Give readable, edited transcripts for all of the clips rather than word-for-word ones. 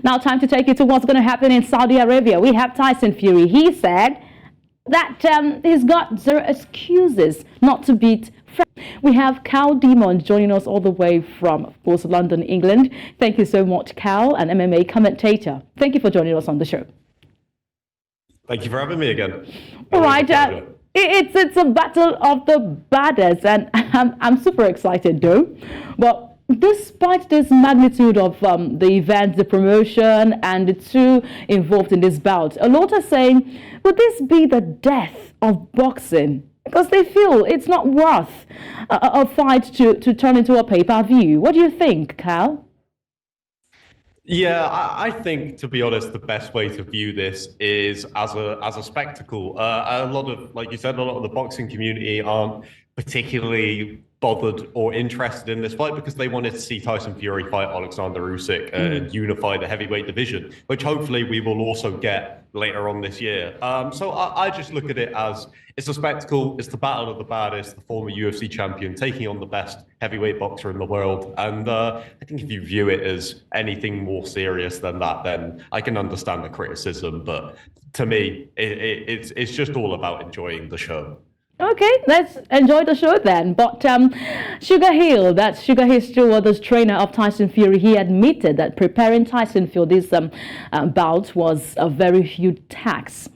Now, time to take you to what's going to happen in Saudi Arabia. We have Tyson Fury. He said that he's got zero excuses not to beat. We have Cal Dimond joining us all the way from, of course, London, England. Thank you so much, Cal, an MMA commentator. Thank you for joining us on the show. Thank you for having me again. All right. It's a battle of the baddest, and I'm super excited, though. Well, despite this magnitude of the event, the promotion, and the two involved in this bout, a lot are saying, would this be the death of boxing? Because they feel it's not worth a fight to turn into a pay-per-view. What do you think, Cal? Yeah, I think, to be honest, the best way to view this is as a spectacle. A lot of, like you said, a lot of the boxing community aren't particularly bothered or interested in this fight because they wanted to see Tyson Fury fight Oleksandr Usyk and unify the heavyweight division, which hopefully we will also get later on this year. So I just look at it as it's a spectacle. It's the battle of the baddest, the former UFC champion taking on the best heavyweight boxer in the world. And I think if you view it as anything more serious than that, then I can understand the criticism. But to me, it's just all about enjoying the show. Okay, let's enjoy the show then. But Sugar Hill, that's Sugar Hill Stewart, trainer of Tyson Fury, he admitted that preparing Tyson for this bout was a very huge tax,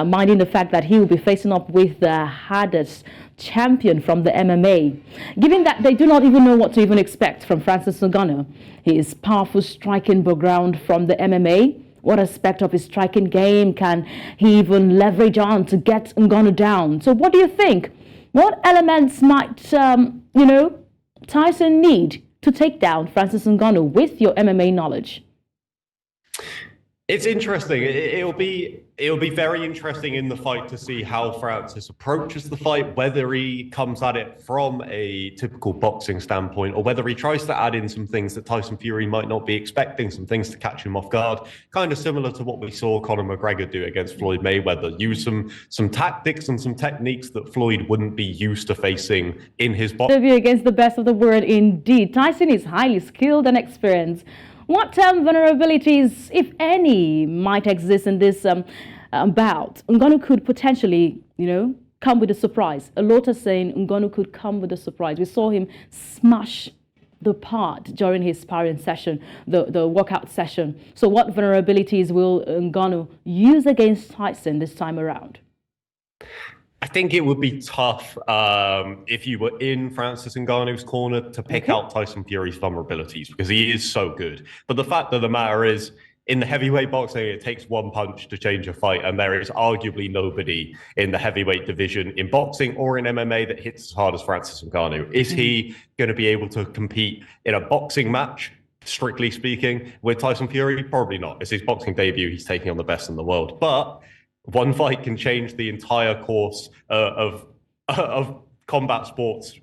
minding the fact that he will be facing up with the hardest champion from the MMA. Given that they do not even know what to even expect from Francis Ngannou, his powerful striking background from the MMA, what aspect of his striking game can he even leverage on to get Ngannou down? So what do you think? What elements might, Tyson need to take down Francis Ngannou with your MMA knowledge? It's interesting. It'll be very interesting in the fight to see how Francis approaches the fight, whether he comes at it from a typical boxing standpoint or whether he tries to add in some things that Tyson Fury might not be expecting, some things to catch him off guard, kind of similar to what we saw Conor McGregor do against Floyd Mayweather, use some tactics and some techniques that Floyd wouldn't be used to facing in his boxing. Against the best of the world indeed. Tyson is highly skilled and experienced. What vulnerabilities, if any, might exist in this bout? Ngannou could potentially, come with a surprise. A lot are saying Ngannou could come with a surprise. We saw him smash the part during his sparring session, the workout session. So what vulnerabilities will Ngannou use against Tyson this time around? I think it would be tough if you were in Francis Ngannou's corner to pick out Tyson Fury's vulnerabilities because he is so good. But the fact of the matter is, in the heavyweight boxing, it takes one punch to change a fight, and there is arguably nobody in the heavyweight division in boxing or in MMA that hits as hard as Francis Ngannou. Is he going to be able to compete in a boxing match, strictly speaking, with Tyson Fury? Probably not. It's his boxing debut. He's taking on the best in the world. But one fight can change the entire course of combat sports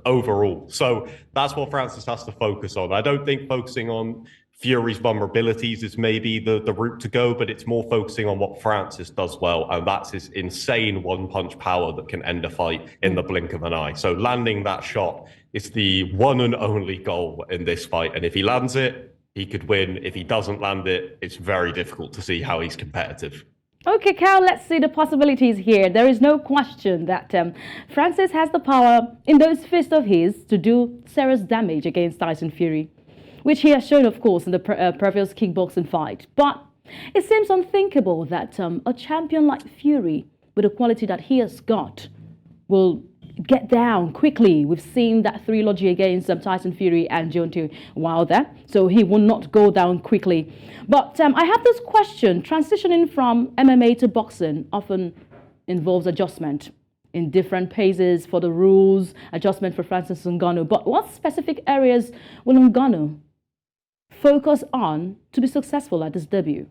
overall. So that's what Francis has to focus on. I don't think focusing on Fury's vulnerabilities is maybe the route to go, but it's more focusing on what Francis does well, and that's his insane one-punch power that can end a fight in the blink of an eye. So landing that shot is the one and only goal in this fight, and if he lands it, he could win. If he doesn't land it, it's very difficult to see how he's competitive. Okay, Cal, let's see the possibilities here. There is no question that Francis has the power in those fists of his to do serious damage against Tyson Fury, which he has shown, of course, in the previous kickboxing fight. But it seems unthinkable that a champion like Fury, with the quality that he has got, will get down quickly. We've seen that trilogy against Tyson Fury and Deontay Wilder, so he will not go down quickly. But I have this question. Transitioning from MMA to boxing often involves adjustment in different paces for the rules, adjustment for Francis Ngannou. But what specific areas will Ngannou focus on to be successful at this debut?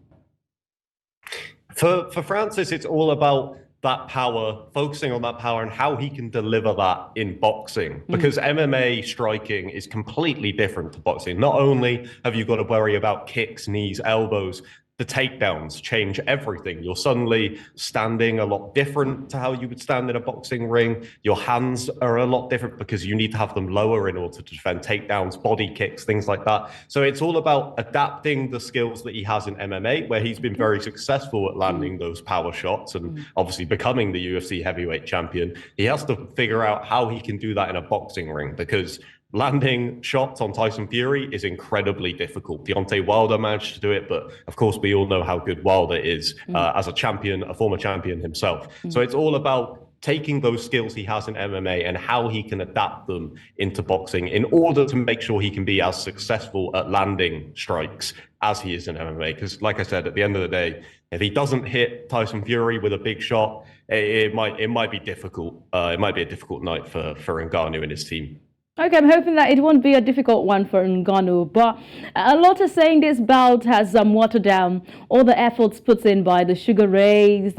For Francis, it's all about that power, focusing on that power and how he can deliver that in boxing. Because MMA striking is completely different to boxing. Not only have you got to worry about kicks, knees, elbows, the takedowns change everything. You're suddenly standing a lot different to how you would stand in a boxing ring. Your hands are a lot different because you need to have them lower in order to defend takedowns, body kicks, things like that. So it's all about adapting the skills that he has in MMA, where he's been very successful at landing those power shots and obviously becoming the UFC heavyweight champion. He has to figure out how he can do that in a boxing ring, because landing shots on Tyson Fury is incredibly difficult. Deontay Wilder managed to do it, but of course we all know how good Wilder is as a champion, a former champion himself. So it's all about taking those skills he has in MMA and how he can adapt them into boxing in order to make sure he can be as successful at landing strikes as he is in MMA. Because like I said, at the end of the day, if he doesn't hit Tyson Fury with a big shot, it might be difficult. It might be a difficult night for Ngannou and his team. Okay, I'm hoping that it won't be a difficult one for Ngannou, but a lot are saying this bout has watered down all the efforts put in by the Sugar Rays,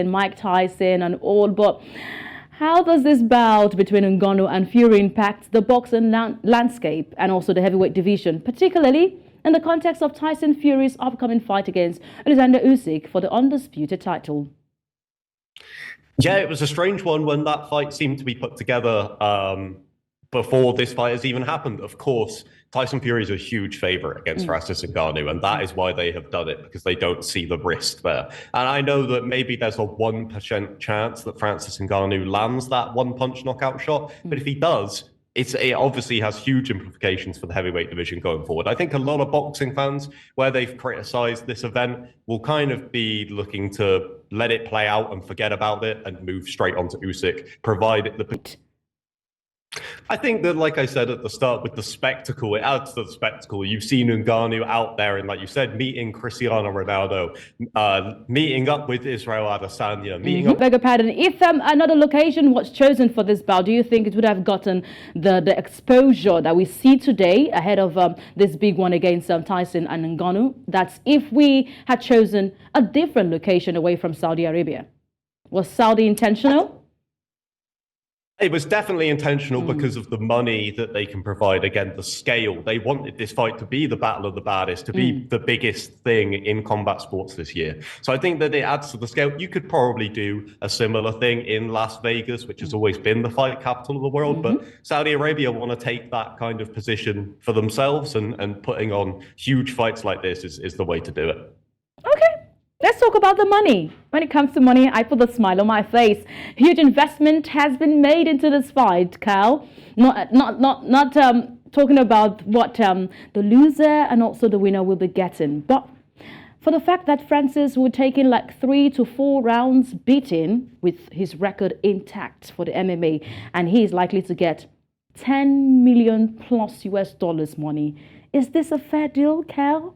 Mike Tyson and all, but how does this bout between Ngannou and Fury impact the boxing landscape and also the heavyweight division, particularly in the context of Tyson Fury's upcoming fight against Oleksandr Usyk for the undisputed title? Yeah, it was a strange one when that fight seemed to be put together before this fight has even happened. Of course, Tyson Fury is a huge favorite against Francis Ngannou, and that is why they have done it, because they don't see the risk there. And I know that maybe there's a 1% chance that Francis Ngannou lands that one-punch knockout shot, but if he does, it obviously has huge implications for the heavyweight division going forward. I think a lot of boxing fans, where they've criticized this event, will kind of be looking to let it play out and forget about it and move straight onto Usyk, provided the... I think that, like I said at the start, with the spectacle, it adds to the spectacle. You've seen Ngannou out there and, like you said, meeting Cristiano Ronaldo, meeting up with Israel Adesanya, meeting up... Beg your pardon. If another location was chosen for this bout, do you think it would have gotten the exposure that we see today ahead of this big one against Tyson and Ngannou? That's if we had chosen a different location away from Saudi Arabia. Was Saudi intentional? It was definitely intentional because of the money that they can provide. Again, the scale. They wanted this fight to be the battle of the baddest, to be the biggest thing in combat sports this year. So I think that it adds to the scale. You could probably do a similar thing in Las Vegas, which has always been the fight capital of the world. But Saudi Arabia want to take that kind of position for themselves, and putting on huge fights like this is the way to do it. Okay. Let's talk about the money. When it comes to money, I put a smile on my face. Huge investment has been made into this fight, Cal. Not talking about what the loser and also the winner will be getting, but for the fact that Francis would take in like 3 to 4 rounds beating with his record intact for the MMA, and he is likely to get 10 million plus US dollars money. Is this a fair deal, Cal?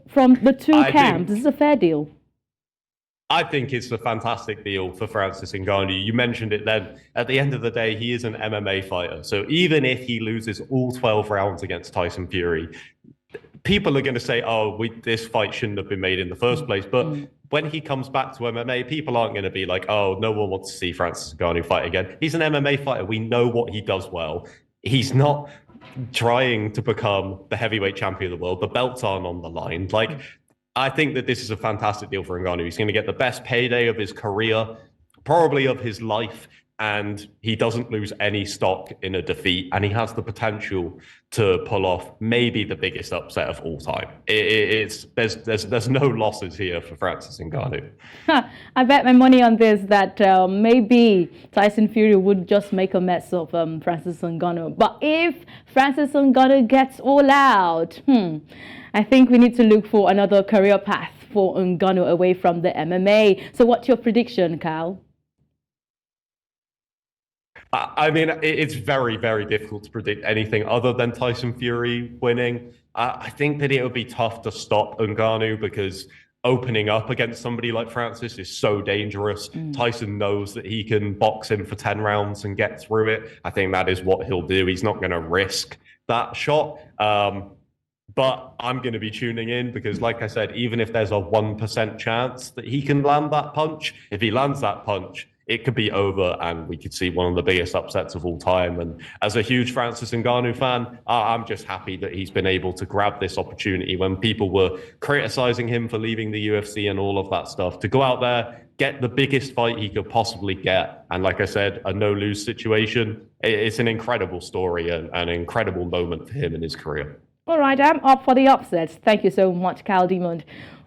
From the two camps, this is a fair deal. I think it's a fantastic deal for Francis Ngannou. You mentioned it then. At the end of the day, he is an MMA fighter. So even if he loses all 12 rounds against Tyson Fury, people are going to say, oh, this fight shouldn't have been made in the first place. But when he comes back to MMA, people aren't going to be like, oh, no one wants to see Francis Ngannou fight again. He's an MMA fighter. We know what he does well. He's not trying to become the heavyweight champion of the world. The belts aren't on the line. Like, I think that this is a fantastic deal for Ngannou. He's going to get the best payday of his career, probably of his life, and he doesn't lose any stock in a defeat, and he has the potential to pull off maybe the biggest upset of all time. There's no losses here for Francis Ngannou. I bet my money on this that maybe Tyson Fury would just make a mess of Francis Ngannou. But if Francis Ngannou gets all out, I think we need to look for another career path for Ngannou away from the MMA. So what's your prediction, Kyle? I mean, it's very, very difficult to predict anything other than Tyson Fury winning. I think that it would be tough to stop Ngannou, because opening up against somebody like Francis is so dangerous. Tyson knows that he can box him for 10 rounds and get through it. I think that is what he'll do. He's not going to risk that shot. But I'm going to be tuning in, because, like I said, even if there's a 1% chance that he can land that punch, if he lands that punch, it could be over and we could see one of the biggest upsets of all time. And as a huge Francis Ngannou fan, I'm just happy that he's been able to grab this opportunity when people were criticizing him for leaving the UFC and all of that stuff, to go out there, get the biggest fight he could possibly get. And like I said, a no-lose situation. It's an incredible story and an incredible moment for him in his career. All right, I'm up for the upsets. Thank you so much, Kyle Dimond,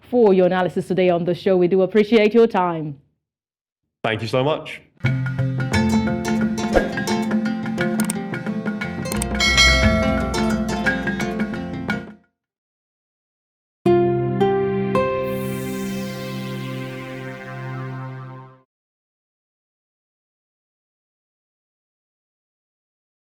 for your analysis today on the show. We do appreciate your time. Thank you so much.